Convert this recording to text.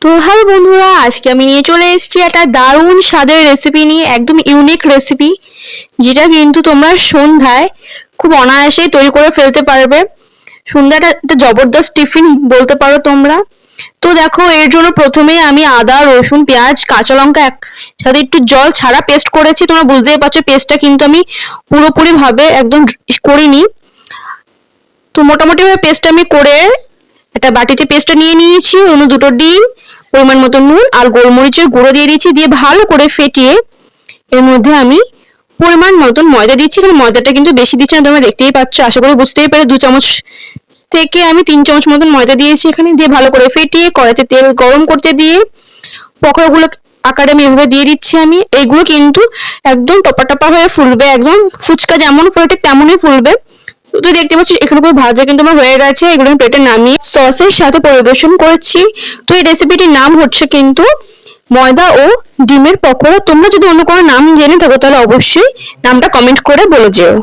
তো হ্যালো বন্ধুরা, আজকে আমি নিয়ে চলে এসেছি একটা দারুণ স্বাদের রেসিপি নিয়ে, একদম ইউনিক রেসিপি যেটা কিন্তু তোমরা সন্ধ্যায় খুব অনায়াসেই তৈরি করে ফেলতে পারবে। সন্ধ্যাটা একটা জবরদস্ত টিফিন বলতে পারো তোমরা। তো দেখো, এর জন্য প্রথমেই আমি আদা, রসুন, পেঁয়াজ, কাঁচা লঙ্কা সাথে একটু জল ছাড়া পেস্ট করেছি। তোমরা বুঝতেই পারছো পেস্টটা কিন্তু আমি পুরোপুরি ভাবে একদম করিনি। তো মোটামুটি ভাবে পেস্টটা আমি করে একটা বাটিতে পেস্টটা নিয়ে নিয়েছি। অন্য দুটো ডিম, পরিমাণ মতো নুন আর গোলমরিচের গুঁড়ো দিয়ে দিয়েছি। দিয়ে ভালো করে ফেটিয়ে এর মধ্যে আমি পরিমাণ মতন ময়দা দিচ্ছি। এখানে ময়দাটা কিন্তু বেশি দিচ্ছি না, তোমরা দেখতেই পাচ্ছ, আশা করি বুঝতেই পারে। 2 চামচ থেকে আমি 3 চামচ মতন ময়দা দিয়েছি এখানে। দিয়ে ভালো করে ফেটিয়ে কড়াইতে তেল গরম করতে দিয়ে পকোড়াগুলো আকারে আমি এভাবে দিয়ে দিচ্ছি। আমি এইগুলো কিন্তু একদম টপা টপা হয়ে ফুলবে, একদম ফুচকা যেমন ফুলে ঠিক তেমনই ফুলবে। তুই দেখতে পাচ্ছিস এখানে পুরো ভাজা কিন্তু আমার হয়ে গেছে। এগুলো আমি প্লেটে নামিয়ে সসের সাথে পরিবেশন করেছি। তো এই রেসিপিটির নাম হচ্ছে কিন্তু ময়দা ও ডিমের পকোড়া। তোমরা যদি অন্য কোনো নাম জেনে থাকো তাহলে অবশ্যই নামটা কমেন্ট করে বলে যেও।